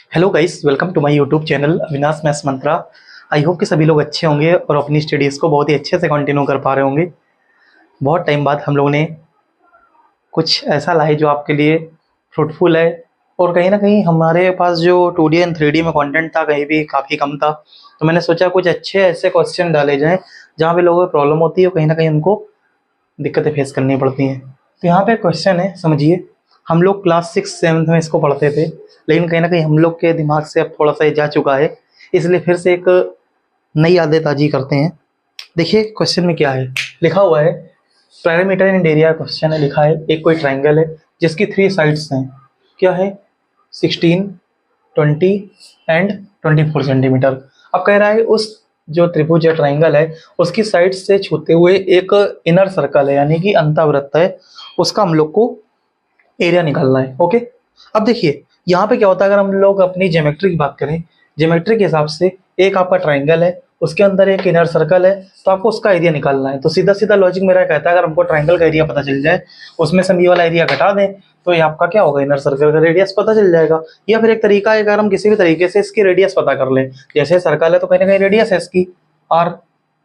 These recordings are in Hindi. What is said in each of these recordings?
Hello guys, welcome to my YouTube channel Avinash maths Mantra. I hope कि सभी लोग अच्छे होंगे और अपनी स्टडीज़ को बहुत ही अच्छे से कंटिन्यू कर पा रहे होंगे। बहुत टाइम बाद हम लोगों ने कुछ ऐसा लाए जो आपके लिए फ्रूटफुल है। और कहीं ना कहीं हमारे पास जो 2D एंड 3D में कंटेंट था कहीं भी काफ़ी कम था, तो मैंने सोचा कुछ अच्छे ऐसे क्वेश्चन डाले जाएँ जहाँ पे लोगों को प्रॉब्लम होती है और कहीं ना कहीं उनको दिक्कतें फेस करनी पड़ती हैं। तो यहाँ पे क्वेश्चन है, समझिए। हम लोग क्लास 6 7 में इसको पढ़ते थे, लेकिन कहीं ना कहीं हम लोग के दिमाग से अब थोड़ा सा ये जा चुका है, इसलिए फिर से एक नई यादें ताज़ी करते हैं। देखिए क्वेश्चन में क्या है लिखा हुआ है। पैरामीटर एंड एरिया क्वेश्चन है, लिखा है एक कोई ट्राइंगल है जिसकी 3 साइड्स हैं। क्या है? 16, 20 एंड 24 सेंटीमीटर। अब कह रहा है उस जो त्रिभुज या ट्राइंगल है उसकी साइड से छूते हुए एक इनर सर्कल है, यानी कि अंतःवृत्त है, उसका हम लोग को एरिया निकालना है। ओके, अब देखिए यहाँ पे क्या होता है, अगर हम लोग अपनी ज्योमेट्री की बात करें, ज्योमेट्री के हिसाब से एक आपका ट्राइंगल है, उसके अंदर एक इनर सर्कल है, तो आपको उसका एरिया निकालना है। तो सीधा सीधा लॉजिक मेरा कहता है, अगर हमको ट्राइंगल का एरिया पता चल जाए, उसमें से हम ये वाला एरिया घटा दें, तो ये आपका क्या होगा, इनर सर्कल का रेडियस पता चल जाएगा। या फिर एक तरीका है, अगर हम किसी भी तरीके से इसकी रेडियस पता कर लें, जैसे सर्कल है तो कहीं ना कहीं रेडियस है इसकी आर,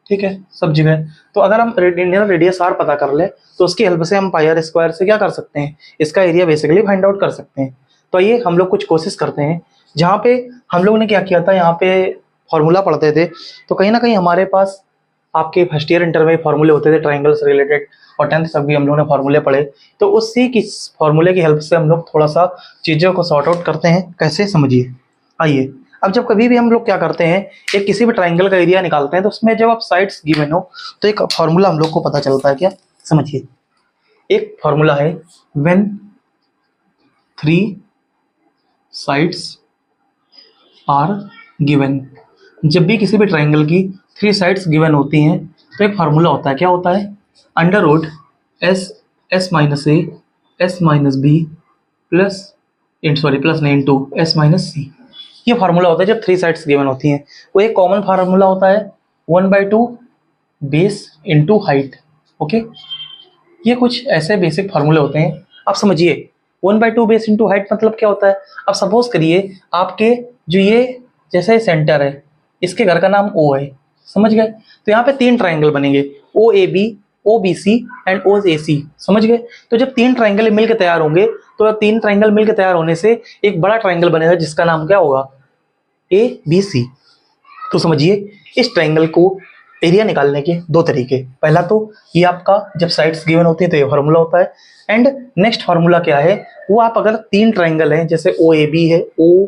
ठीक है, सब जगह। तो अगर हम इंडियन रेडियस आर पता कर ले, तो उसकी हेल्प से हम पाई आर स्क्वायर से क्या कर सकते हैं, इसका एरिया बेसिकली फाइंड आउट कर सकते हैं। तो ये हम लोग कुछ कोशिश करते हैं। जहाँ पे हम लोग ने क्या किया था, यहाँ पे फॉर्मूला पढ़ते थे, तो कहीं ना कहीं हमारे पास आपके फर्स्ट ईयर इंटर में फॉर्मूले होते थे ट्राइंगल से रिलेटेड, और 10th तक भी हम लोगों ने फॉर्मूले पढ़े। तो उसी की फॉर्मूले की हेल्प से हम लोग थोड़ा सा चीज़ों को सॉर्ट आउट करते हैं। कैसे, समझिए। आइए, अब जब कभी भी हम लोग क्या करते हैं, एक किसी भी ट्राइंगल का एरिया निकालते हैं, तो उसमें जब आप साइड्स गिवन हो तो एक फॉर्मूला हम लोग को पता चलता है। क्या, समझिए। एक फॉर्मूला है, व्हेन 3 साइड्स आर गिवन। जब भी किसी भी ट्राइंगल की 3 साइड्स गिवन होती हैं, तो एक फार्मूला होता है। क्या होता है? Under root S, S minus A, S minus B plus, sorry plus नहीं, इंटू एस माइनस सी। ये फार्मूला होता है जब 3 साइड्स गिवन होती हैं। वो एक कॉमन फार्मूला होता है, 1/2 बेस इंटू हाइट। ओके, ये कुछ ऐसे बेसिक फार्मूले होते हैं, आप समझिए। 1/2 बेस इंटू हाइट मतलब क्या होता है? अब सपोज करिए आपके जो ये जैसे सेंटर है, इसके घर का नाम ओ है, समझ गए? तो यहाँ पे 3 ट्राइंगल बनेंगे, O A B, O B C and O A C, समझ गए? तो जब 3 ट्राइंगल मिलकर तैयार होंगे, तो 3 ट्राइंगल मिलकर तैयार होने से एक बड़ा ट्राइंगल बनेगा जिसका नाम क्या होगा, ए बी सी। तो समझिए, इस ट्राइंगल को एरिया निकालने के 2 तरीके। पहला तो ये आपका जब साइड्स गिवन होती है तो ये फार्मूला होता है, एंड नेक्स्ट फार्मूला क्या है, वो आप अगर 3 ट्राइंगल हैं, जैसे ओ ए बी है, O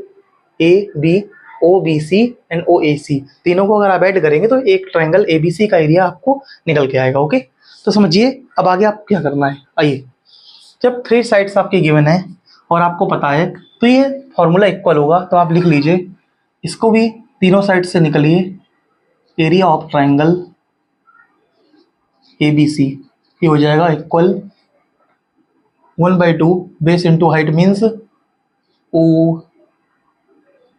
A B, O B C and O A C, तीनों को अगर आप ऐड करेंगे तो एक ट्राइंगल ए बी सी का एरिया आपको निकल के आएगा। ओके, तो समझिए अब आगे आपको क्या करना है। आइए, जब 3 साइड्स आपकी गिवन है और आपको पता है, तो ये फॉर्मूला इक्वल होगा, तो आप लिख लीजिए इसको भी, तीनों साइड से निकलिए, area of triangle A B C, ये हो जाएगा equal 1/2 base into height means ओ,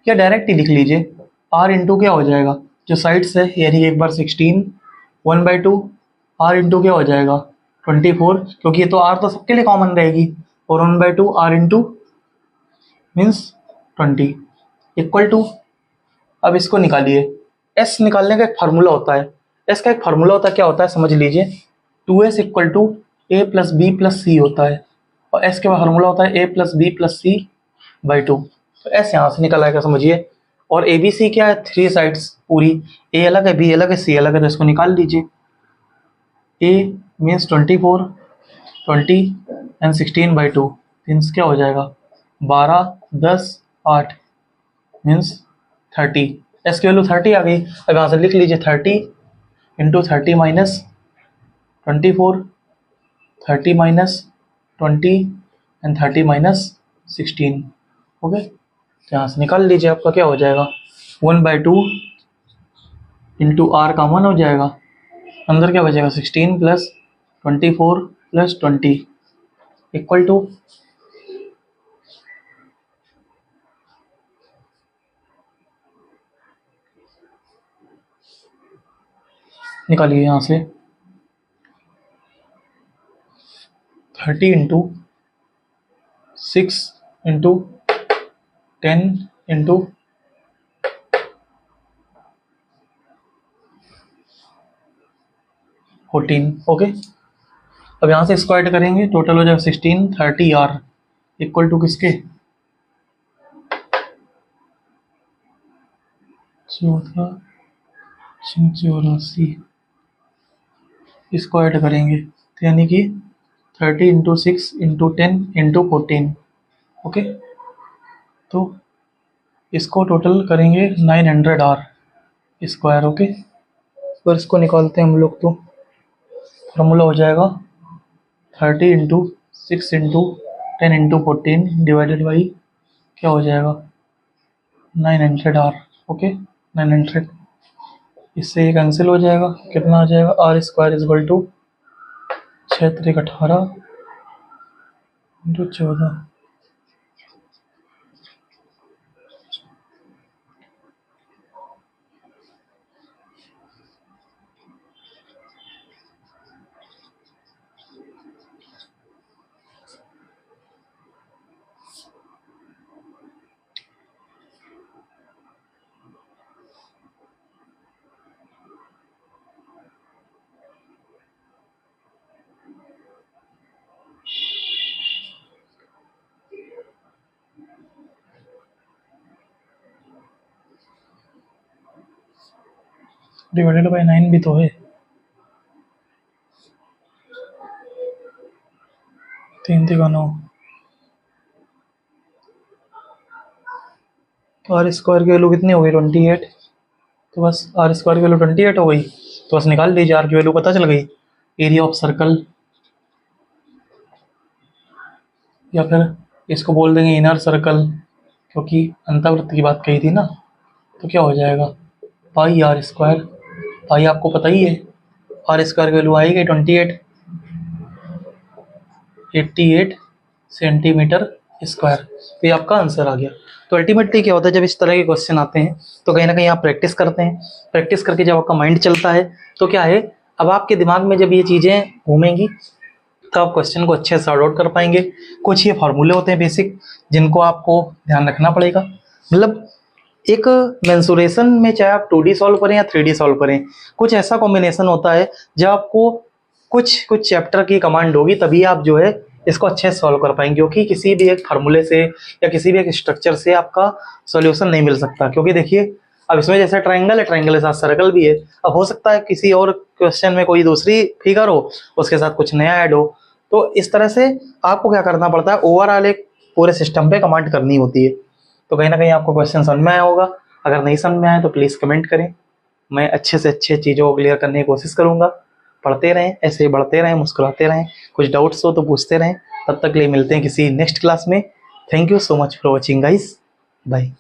या डायरेक्ट ही लिख लीजिए आर इंटू क्या हो जाएगा, जो साइड्स है, यानी एक बार 16, 1/2 आर इंटू क्या हो जाएगा 24, क्योंकि ये तो आर तो सबके लिए कॉमन रहेगी, और 1/2 R into means 20 equal to, अब इसको निकालिए। एस निकालने का एक फार्मूला होता है, एस का एक फार्मूला होता है, क्या होता है समझ लीजिए, 2s equal to A plus B plus C होता है, और एस के फार्मूला होता है A plus B plus C by 2। तो एस यहाँ से निकल आएगा, समझिए। और ए बी सी क्या है, 3 साइड्स पूरी, ए अलग है, बी अलग है, सी अलग है, तो इसको निकाल लीजिए। ए मीन्स 24, 20 एंड 16/2 मीन्स क्या हो जाएगा, 12, 10, 8 मीन्स 30। एस की वैल्यू 30 आ गई। अब यहाँ से लिख लीजिए 30 into 30 minus 24, 30 minus 20 and 30 minus 16। Okay, तो यहाँ से निकाल लीजिए, आपका क्या हो जाएगा, 1/2 इंटू आर का 1 हो जाएगा, अंदर क्या बचेगा 16 प्लस 24 प्लस 20 इक्वल टू, निकालिए यहाँ से 30 इंटू 6 इंटू 10 इंटू 14। ओके, अब यहाँ से स्क्वायर करेंगे, टोटल हो जाएगा 16 30 आर इक्वल टू किसके 1484 स्क्वायर करेंगे, तो यानी कि 30 इंटू 6 इंटू 10 इंटू 14। ओके, तो इसको टोटल करेंगे 900 आर स्क्वायर। ओके, और इसको निकालते हैं हम लोग, तो फॉर्मूला हो जाएगा 30 into 6 into 10 into 14 divided by क्या हो जाएगा 900 आर। ओके, 900, इससे ये कैंसिल हो जाएगा, कितना आ जाएगा R square is equal to 6 3 18 into 14। Divided by 9 भी तो है, 3 3 9, तो आर स्क्वायर की वैल्यू कितनी हो गई 28। तो बस आर स्क्वायर की वैल्यू 28 हो गई, तो बस निकाल लीजिए, आर की वैल्यू पता चल गई। एरिया ऑफ सर्कल, या फिर इसको बोल देंगे इनर सर्कल, क्योंकि अंतर्वृत्त की बात कही थी ना। तो क्या हो जाएगा पाई आर स्क्वायर, पाई आपको पता ही है, आर स्क्वायर की वैल्यू आएगी 88 सेंटीमीटर स्क्वायर। तो ये आपका आंसर आ गया। तो अल्टीमेटली क्या होता है, जब इस तरह के क्वेश्चन आते हैं तो कहीं ना कहीं आप प्रैक्टिस करते हैं, प्रैक्टिस करके जब आपका माइंड चलता है तो क्या है, अब आपके दिमाग में जब ये चीज़ें घूमेंगी तो आप क्वेश्चन को अच्छे से सॉर्ट आउट कर पाएंगे। कुछ ये फॉर्मूले होते हैं बेसिक, जिनको आपको ध्यान रखना पड़ेगा। मतलब एक मेंसुरेशन में चाहे आप 2D सॉल्व करें या 3D सॉल्व करें, कुछ ऐसा कॉम्बिनेशन होता है जब आपको कुछ चैप्टर की कमांड होगी, तभी आप जो है इसको अच्छे से सॉल्व कर पाएंगे। क्योंकि किसी भी एक फार्मूले से या किसी भी एक स्ट्रक्चर से आपका सॉल्यूशन नहीं मिल सकता। क्योंकि देखिए अब इसमें जैसे ट्रायंगल है, ट्रायंगल के साथ सर्कल भी है। अब हो सकता है किसी और क्वेश्चन में कोई दूसरी फिगर हो, उसके साथ कुछ नया ऐड हो। तो इस तरह से आपको क्या करना पड़ता है, ओवरऑल एक पूरे सिस्टम पे कमांड करनी होती है। तो कहीं ना कहीं आपको क्वेश्चन समझ में आया होगा। अगर नहीं समझ में आया तो प्लीज़ कमेंट करें, मैं अच्छे से अच्छे चीज़ों को क्लियर करने की कोशिश करूँगा। पढ़ते रहें, ऐसे ही बढ़ते रहें, मुस्कुराते रहें, कुछ डाउट्स हो तो पूछते रहें। तब तक के लिए मिलते हैं किसी नेक्स्ट क्लास में। Thank you so much for watching guys, bye.